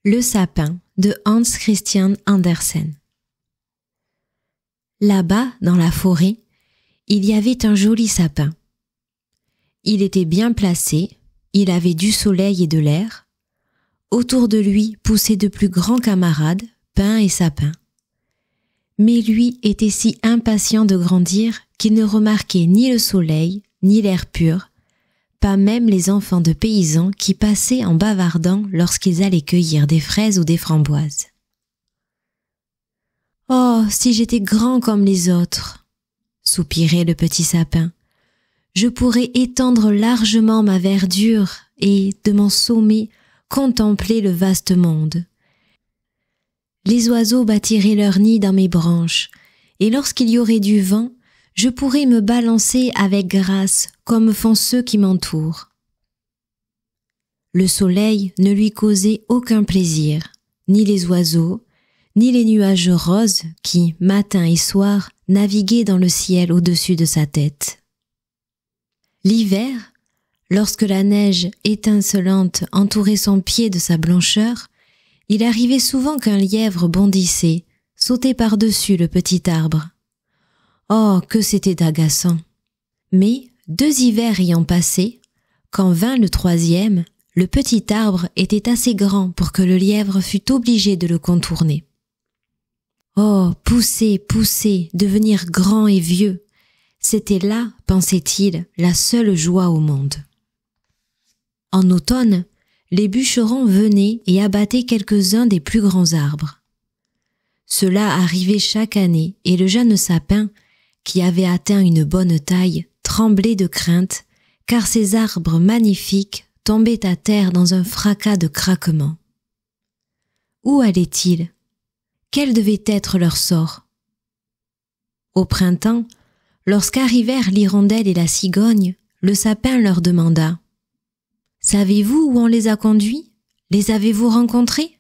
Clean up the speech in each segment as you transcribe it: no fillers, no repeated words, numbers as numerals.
Le sapin de Hans Christian Andersen. Là-bas, dans la forêt, il y avait un joli sapin. Il était bien placé, il avait du soleil et de l'air. Autour de lui poussaient de plus grands camarades, pins et sapins. Mais lui était si impatient de grandir qu'il ne remarquait ni le soleil, ni l'air pur, pas même les enfants de paysans qui passaient en bavardant lorsqu'ils allaient cueillir des fraises ou des framboises. « Oh, si j'étais grand comme les autres !» soupirait le petit sapin. « Je pourrais étendre largement ma verdure et, de mon sommet, contempler le vaste monde. Les oiseaux bâtiraient leur nid dans mes branches, et lorsqu'il y aurait du vent, je pourrais me balancer avec grâce comme font ceux qui m'entourent. » Le soleil ne lui causait aucun plaisir, ni les oiseaux, ni les nuages roses qui, matin et soir, naviguaient dans le ciel au-dessus de sa tête. L'hiver, lorsque la neige étincelante entourait son pied de sa blancheur, il arrivait souvent qu'un lièvre bondissait, sautait par-dessus le petit arbre. Oh, que c'était agaçant! Mais, 2 hivers ayant passé, quand vint le 3e, le petit arbre était assez grand pour que le lièvre fût obligé de le contourner. Oh, pousser, pousser, devenir grand et vieux, c'était là, pensait-il, la seule joie au monde. En automne, les bûcherons venaient et abattaient quelques-uns des plus grands arbres. Cela arrivait chaque année et le jeune sapin, qui avait atteint une bonne taille, tremblait de crainte, car ces arbres magnifiques tombaient à terre dans un fracas de craquements. Où allaient-ils? Quel devait être leur sort? Au printemps, lorsqu'arrivèrent l'hirondelle et la cigogne, le sapin leur demanda: « Savez-vous où on les a conduits? Les avez-vous rencontrés? »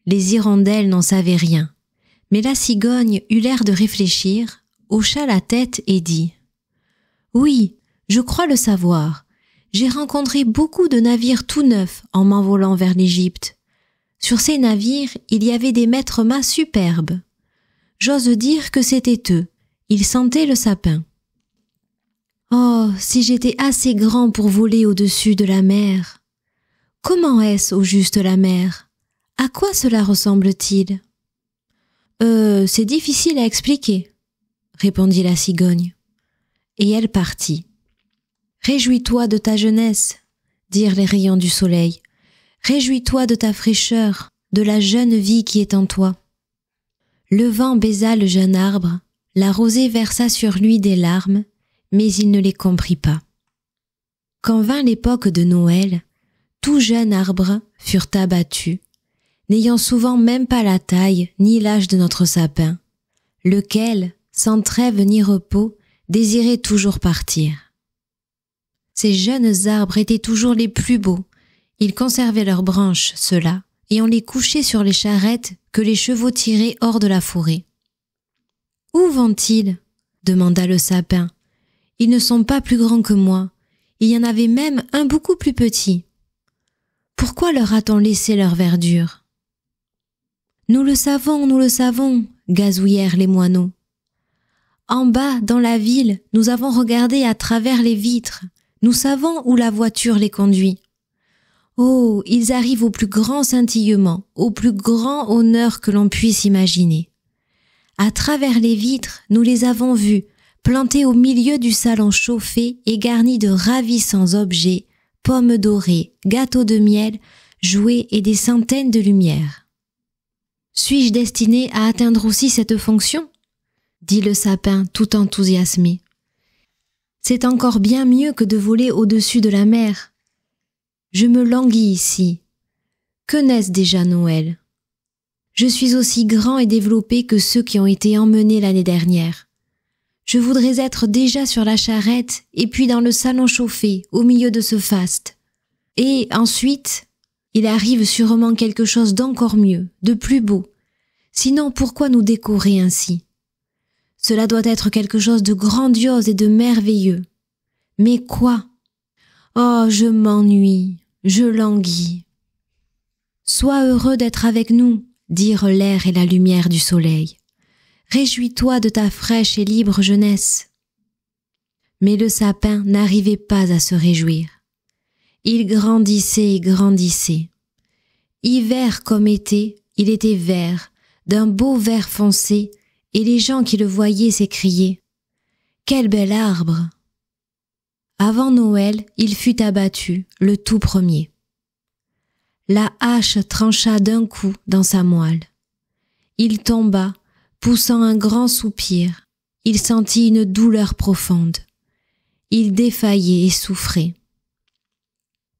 Les hirondelles n'en savaient rien, mais la cigogne eut l'air de réfléchir, hocha la tête et dit: « Oui, je crois le savoir. J'ai rencontré beaucoup de navires tout neufs en m'envolant vers l'Égypte. Sur ces navires, il y avait des maîtres-mâts superbes. J'ose dire que c'étaient eux. Ils sentaient le sapin. Oh, si j'étais assez grand pour voler au-dessus de la mer! Comment est-ce au juste la mer? À quoi cela ressemble-t-il? C'est difficile à expliquer, répondit la cigogne. Et elle partit. Réjouis-toi de ta jeunesse, dirent les rayons du soleil. Réjouis-toi de ta fraîcheur, de la jeune vie qui est en toi. Le vent baisa le jeune arbre, la rosée versa sur lui des larmes, mais il ne les comprit pas. Quand vint l'époque de Noël, tout jeune arbre furent abattus, n'ayant souvent même pas la taille ni l'âge de notre sapin, lequel, sans trêve ni repos, désirait toujours partir. Ces jeunes arbres étaient toujours les plus beaux. Ils conservaient leurs branches, ceux-là, et on les couchait sur les charrettes que les chevaux tiraient hors de la forêt. « Où vont-ils » demanda le sapin. « Ils ne sont pas plus grands que moi. Il y en avait même un beaucoup plus petit. Pourquoi leur a-t-on laissé leur verdure ?»« Nous le savons, gazouillèrent les moineaux. En bas, dans la ville, nous avons regardé à travers les vitres. Nous savons où la voiture les conduit. Oh, ils arrivent au plus grand scintillement, au plus grand honneur que l'on puisse imaginer. À travers les vitres, nous les avons vus, plantés au milieu du salon chauffé et garni de ravissants objets, pommes dorées, gâteaux de miel, jouets et des centaines de lumières. « Suis-je destiné à atteindre aussi cette fonction ?» dit le sapin tout enthousiasmé. « C'est encore bien mieux que de voler au-dessus de la mer. Je me languis ici. Que n'est-ce déjà Noël? Je suis aussi grand et développé que ceux qui ont été emmenés l'année dernière. Je voudrais être déjà sur la charrette et puis dans le salon chauffé au milieu de ce faste. Et ensuite, il arrive sûrement quelque chose d'encore mieux, de plus beau. Sinon, pourquoi nous décorer ainsi? Cela doit être quelque chose de grandiose et de merveilleux. Mais quoi? Oh, je m'ennuie, je languis. Sois heureux d'être avec nous, dirent l'air et la lumière du soleil. Réjouis-toi de ta fraîche et libre jeunesse. Mais le sapin n'arrivait pas à se réjouir. Il grandissait et grandissait. Hiver comme été, il était vert, d'un beau vert foncé, et les gens qui le voyaient s'écriaient « Quel bel arbre !» Avant Noël, il fut abattu, le tout premier. La hache trancha d'un coup dans sa moelle. Il tomba, poussant un grand soupir. Il sentit une douleur profonde. Il défaillait et souffrait.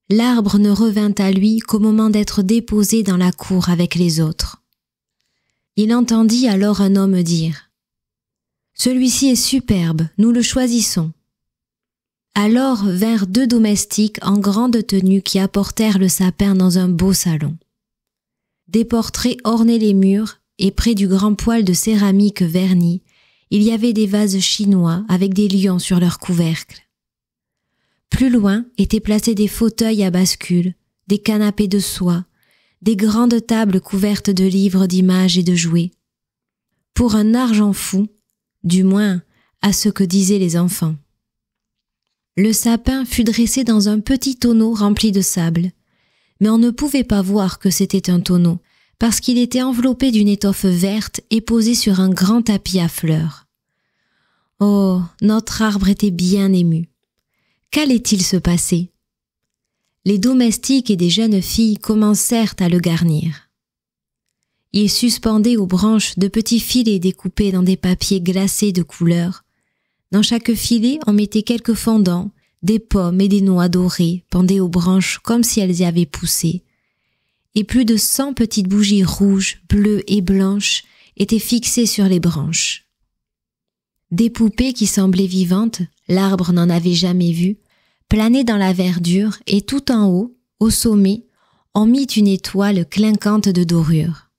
L'arbre ne revint à lui qu'au moment d'être déposé dans la cour avec les autres. Il entendit alors un homme dire « Celui-ci est superbe, nous le choisissons. » Alors vinrent 2 domestiques en grande tenue qui apportèrent le sapin dans un beau salon. Des portraits ornaient les murs et près du grand poêle de céramique verni, il y avait des vases chinois avec des lions sur leurs couvercles. Plus loin étaient placés des fauteuils à bascule, des canapés de soie, des grandes tables couvertes de livres d'images et de jouets. Pour un argent fou, du moins à ce que disaient les enfants. Le sapin fut dressé dans un petit tonneau rempli de sable, mais on ne pouvait pas voir que c'était un tonneau, parce qu'il était enveloppé d'une étoffe verte et posé sur un grand tapis à fleurs. Oh, notre arbre était bien ému. Qu'allait-il se passer? Les domestiques et des jeunes filles commencèrent à le garnir. Ils suspendaient aux branches de petits filets découpés dans des papiers glacés de couleurs. Dans chaque filet, on mettait quelques fondants, des pommes et des noix dorées pendées aux branches comme si elles y avaient poussé. Et plus de 100 petites bougies rouges, bleues et blanches étaient fixées sur les branches. Des poupées qui semblaient vivantes, l'arbre n'en avait jamais vu, planaient dans la verdure et tout en haut, au sommet, on mit une étoile clinquante de dorure.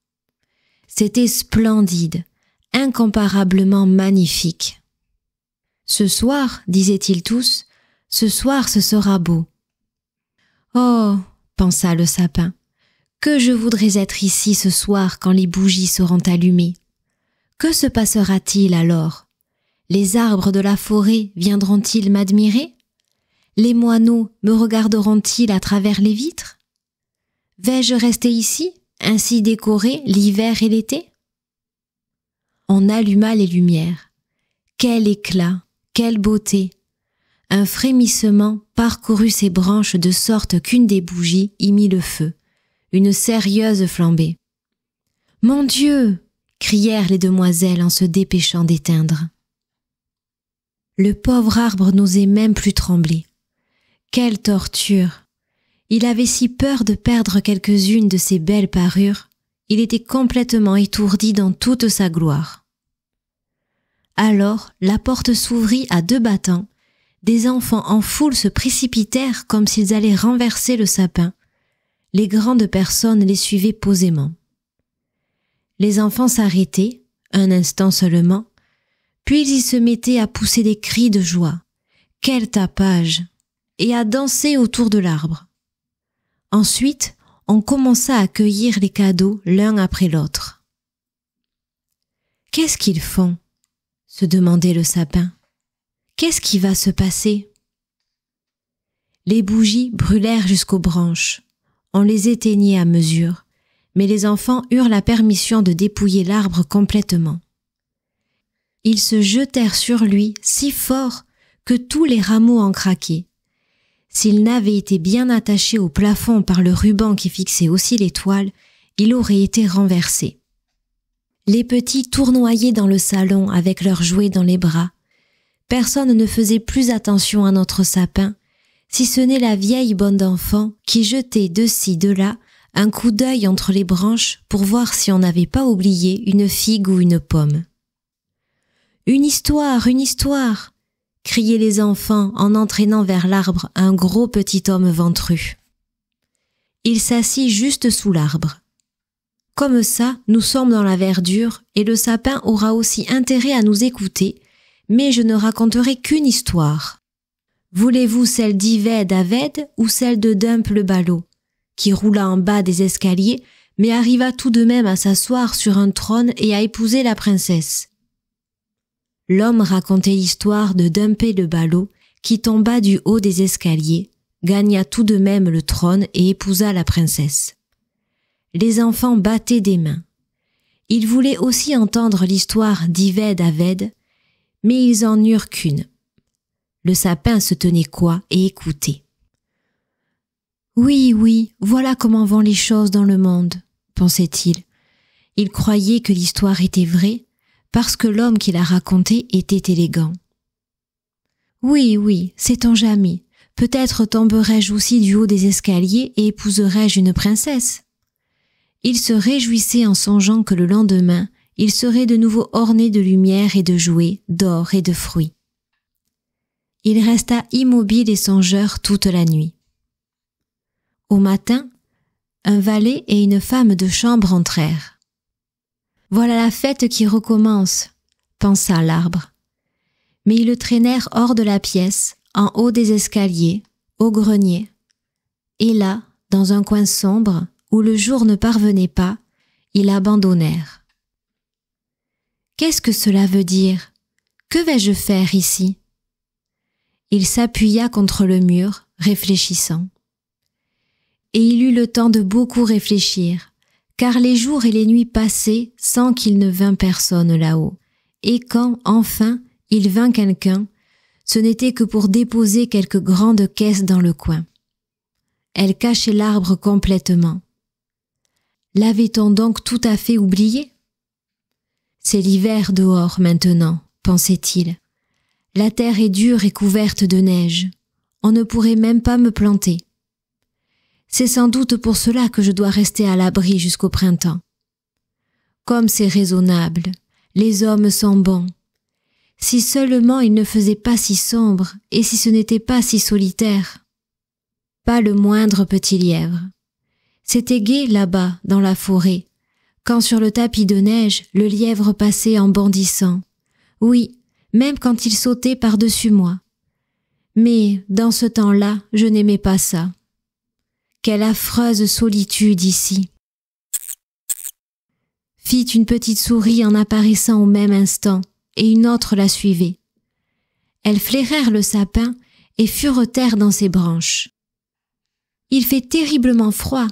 C'était splendide, incomparablement magnifique. Ce soir, disaient-ils tous, ce soir ce sera beau. Oh, pensa le sapin, que je voudrais être ici ce soir quand les bougies seront allumées. Que se passera-t-il alors? Les arbres de la forêt viendront-ils m'admirer? Les moineaux me regarderont-ils à travers les vitres? Vais-je rester ici, ainsi décoré l'hiver et l'été? On alluma les lumières. Quel éclat! Quelle beauté! Un frémissement parcourut ses branches de sorte qu'une des bougies y mit le feu, une sérieuse flambée. « Mon Dieu !» crièrent les demoiselles en se dépêchant d'éteindre. Le pauvre arbre n'osait même plus trembler. Quelle torture! Il avait si peur de perdre quelques-unes de ses belles parures, il était complètement étourdi dans toute sa gloire. Alors, la porte s'ouvrit à 2 battants. Des enfants en foule se précipitèrent comme s'ils allaient renverser le sapin. Les grandes personnes les suivaient posément. Les enfants s'arrêtaient, un instant seulement, puis ils se mettaient à pousser des cris de joie. Quel tapage! Et à danser autour de l'arbre. Ensuite, on commença à cueillir les cadeaux l'un après l'autre. « Qu'est-ce qu'ils font ?» se demandait le sapin. « Qu'est-ce qui va se passer ?» Les bougies brûlèrent jusqu'aux branches. On les éteignait à mesure, mais les enfants eurent la permission de dépouiller l'arbre complètement. Ils se jetèrent sur lui si fort que tous les rameaux en craquaient. S'il n'avait été bien attaché au plafond par le ruban qui fixait aussi l'étoile, il aurait été renversé. Les petits tournoyaient dans le salon avec leurs jouets dans les bras. Personne ne faisait plus attention à notre sapin, si ce n'est la vieille bonne d'enfant qui jetait de ci, de là un coup d'œil entre les branches pour voir si on n'avait pas oublié une figue ou une pomme. « Une histoire, une histoire !» criaient les enfants en entraînant vers l'arbre un gros petit homme ventru. Il s'assit juste sous l'arbre. Comme ça, nous sommes dans la verdure et le sapin aura aussi intérêt à nous écouter, mais je ne raconterai qu'une histoire. Voulez-vous celle d'Yved Aved ou celle de Dump le ballot? qui roula en bas des escaliers, mais arriva tout de même à s'asseoir sur un trône et à épouser la princesse. L'homme racontait l'histoire de Dumpé le ballot, qui tomba du haut des escaliers, gagna tout de même le trône et épousa la princesse. Les enfants battaient des mains. Ils voulaient aussi entendre l'histoire d'Ived Aved, mais ils en eurent qu'une. Le sapin se tenait coi et écoutait. « Oui, voilà comment vont les choses dans le monde, » pensait-il. Il croyait que l'histoire était vraie, parce que l'homme qui la racontait était élégant. « Oui, sait-on jamais, peut-être tomberai-je aussi du haut des escaliers et épouserai-je une princesse. » Il se réjouissait en songeant que le lendemain, il serait de nouveau orné de lumière et de jouets, d'or et de fruits. Il resta immobile et songeur toute la nuit. Au matin, un valet et une femme de chambre entrèrent. « Voilà la fête qui recommence, » pensa l'arbre. Mais ils le traînèrent hors de la pièce, en haut des escaliers, au grenier. Et là, dans un coin sombre, où le jour ne parvenait pas, ils l'abandonnèrent. « Qu'est-ce que cela veut dire? Que vais-je faire ici ?» Il s'appuya contre le mur, réfléchissant. Et il eut le temps de beaucoup réfléchir, car les jours et les nuits passaient sans qu'il ne vînt personne là-haut. Et quand, enfin, il vint quelqu'un, ce n'était que pour déposer quelques grandes caisses dans le coin. Elles cachaient l'arbre complètement. L'avait-on donc tout à fait oublié? C'est l'hiver dehors maintenant, pensait-il. La terre est dure et couverte de neige. On ne pourrait même pas me planter. C'est sans doute pour cela que je dois rester à l'abri jusqu'au printemps. Comme c'est raisonnable, les hommes sont bons. Si seulement il ne faisait pas si sombre et si ce n'était pas si solitaire. Pas le moindre petit lièvre. C'était gai là-bas, dans la forêt, quand sur le tapis de neige, le lièvre passait en bondissant. Oui, même quand il sautait par-dessus moi. Mais, dans ce temps-là, je n'aimais pas ça. Quelle affreuse solitude ici! Fit une petite souris en apparaissant au même instant, et une autre la suivait. Elles flairèrent le sapin et furetèrent dans ses branches. « Il fait terriblement froid, »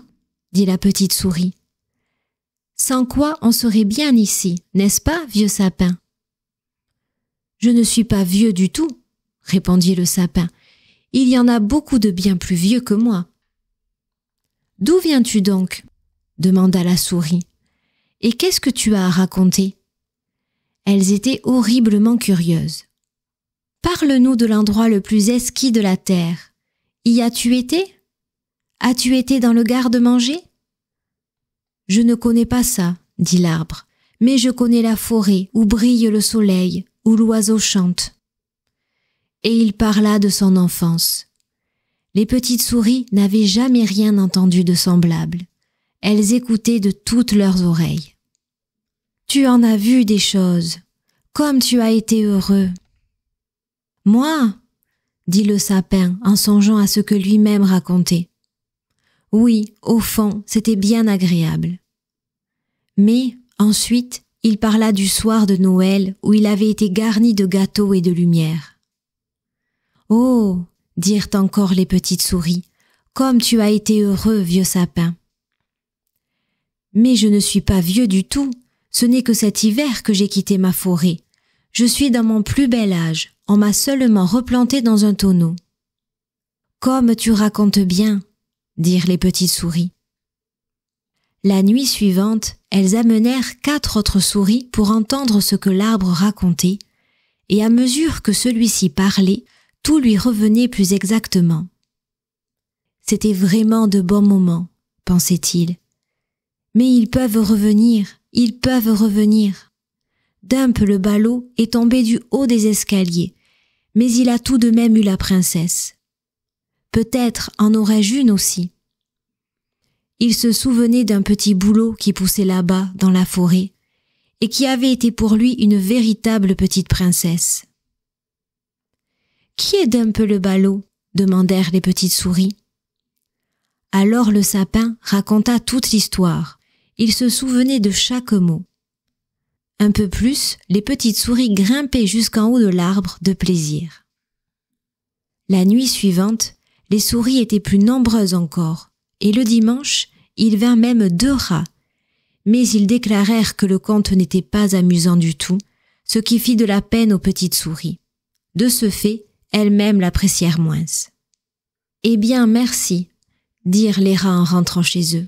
dit la petite souris. « Sans quoi on serait bien ici, n'est-ce pas, vieux sapin ?»« Je ne suis pas vieux du tout, » répondit le sapin. « Il y en a beaucoup de bien plus vieux que moi. »« D'où viens-tu donc ?» demanda la souris. « Et qu'est-ce que tu as à raconter ?» Elles étaient horriblement curieuses. « Parle-nous de l'endroit le plus esquis de la terre. Y as-tu été ? As-tu été dans le garde-manger ? » « Je ne connais pas ça, » dit l'arbre, « mais je connais la forêt où brille le soleil, où l'oiseau chante. » Et il parla de son enfance. Les petites souris n'avaient jamais rien entendu de semblable. Elles écoutaient de toutes leurs oreilles. « Tu en as vu des choses. Comme tu as été heureux. »« Moi ?» dit le sapin en songeant à ce que lui-même racontait. Oui, au fond, c'était bien agréable. Mais, ensuite, il parla du soir de Noël où il avait été garni de gâteaux et de lumière. « Oh !» dirent encore les petites souris, « comme tu as été heureux, vieux sapin !»« Mais je ne suis pas vieux du tout, ce n'est que cet hiver que j'ai quitté ma forêt. Je suis dans mon plus bel âge, on m'a seulement replanté dans un tonneau. »« Comme tu racontes bien !» dirent les petites souris. La nuit suivante, elles amenèrent 4 autres souris pour entendre ce que l'arbre racontait, et à mesure que celui-ci parlait, tout lui revenait plus exactement. C'était vraiment de bons moments, pensait-il. Mais ils peuvent revenir, ils peuvent revenir. Dump le ballot est tombé du haut des escaliers, mais il a tout de même eu la princesse. Peut-être en aurais-je une aussi. Il se souvenait d'un petit bouleau qui poussait là-bas, dans la forêt, et qui avait été pour lui une véritable petite princesse. « Qui est Dump le ballot ?» demandèrent les petites souris. Alors le sapin raconta toute l'histoire. Il se souvenait de chaque mot. Un peu plus, les petites souris grimpaient jusqu'en haut de l'arbre de plaisir. La nuit suivante, les souris étaient plus nombreuses encore, et le dimanche, il vint même 2 rats. Mais ils déclarèrent que le conte n'était pas amusant du tout, ce qui fit de la peine aux petites souris. De ce fait, elles-mêmes l'apprécièrent moins. « Eh bien, merci », dirent les rats en rentrant chez eux.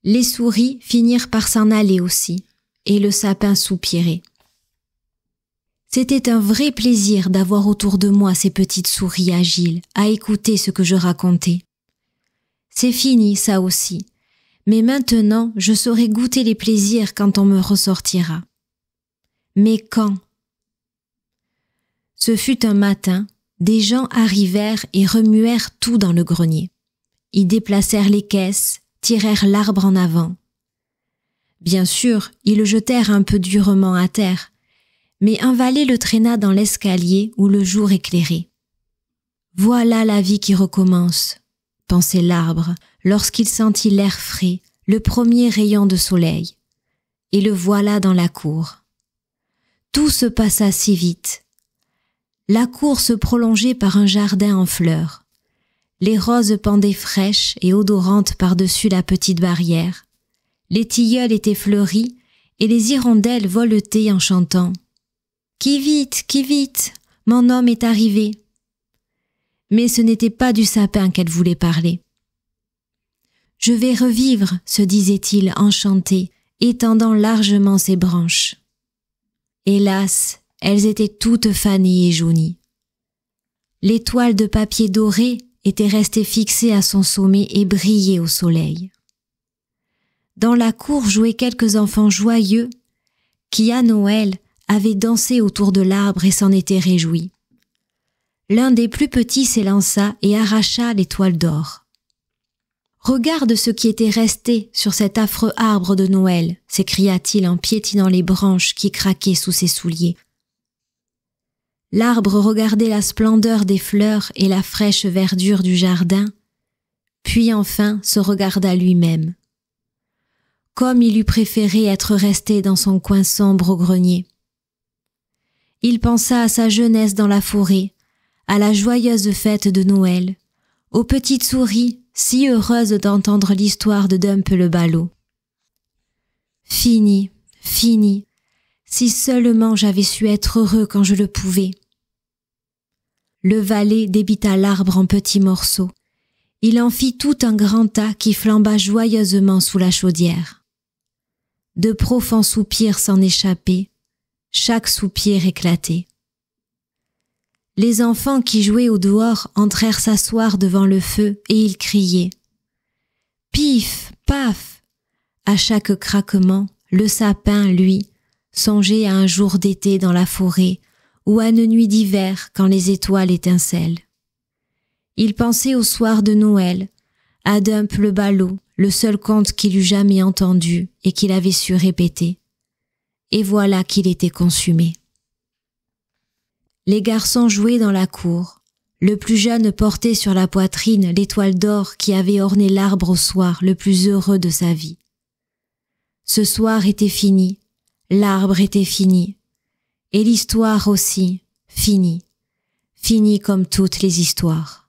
Les souris finirent par s'en aller aussi, et le sapin soupirait. C'était un vrai plaisir d'avoir autour de moi ces petites souris agiles, à écouter ce que je racontais. C'est fini, ça aussi, mais maintenant je saurai goûter les plaisirs quand on me ressortira. Mais quand? Ce fut un matin, des gens arrivèrent et remuèrent tout dans le grenier. Ils déplacèrent les caisses, tirèrent l'arbre en avant. Bien sûr, ils le jetèrent un peu durement à terre, mais un valet le traîna dans l'escalier où le jour éclairait. « Voilà la vie qui recommence », pensait l'arbre lorsqu'il sentit l'air frais, le premier rayon de soleil. Et le voilà dans la cour. Tout se passa si vite. La cour se prolongeait par un jardin en fleurs. Les roses pendaient fraîches et odorantes par-dessus la petite barrière. Les tilleuls étaient fleuris et les hirondelles voletaient en chantant. « Qui vite, mon homme est arrivé !» Mais ce n'était pas du sapin qu'elle voulait parler. « Je vais revivre, se disait-il enchanté, étendant largement ses branches. » Hélas, elles étaient toutes fanées et jaunies. Les toiles de papier doré étaient restées fixées à son sommet et brillaient au soleil. Dans la cour jouaient quelques enfants joyeux qui, à Noël, avaient dansé autour de l'arbre et s'en étaient réjouis. L'un des plus petits s'élança et arracha les toiles d'or. « Regarde ce qui était resté sur cet affreux arbre de Noël !» s'écria-t-il en piétinant les branches qui craquaient sous ses souliers. L'arbre regardait la splendeur des fleurs et la fraîche verdure du jardin, puis enfin se regarda lui-même. Comme il eût préféré être resté dans son coin sombre au grenier. Il pensa à sa jeunesse dans la forêt, à la joyeuse fête de Noël, aux petites souris si heureuses d'entendre l'histoire de Dump le ballot. Fini, fini, si seulement j'avais su être heureux quand je le pouvais. Le valet débita l'arbre en petits morceaux. Il en fit tout un grand tas qui flamba joyeusement sous la chaudière. De profonds soupirs s'en échappaient, chaque soupir éclatait. Les enfants qui jouaient au dehors entrèrent s'asseoir devant le feu et ils criaient. Pif, paf! À chaque craquement, le sapin, lui, songeait à un jour d'été dans la forêt ou à une nuit d'hiver quand les étoiles étincellent. Il pensait au soir de Noël, à Dump le ballot, le seul conte qu'il eût jamais entendu et qu'il avait su répéter. Et voilà qu'il était consumé. Les garçons jouaient dans la cour. Le plus jeune portait sur la poitrine l'étoile d'or qui avait orné l'arbre au soir le plus heureux de sa vie. Ce soir était fini, l'arbre était fini, et l'histoire aussi, finie, finie comme toutes les histoires.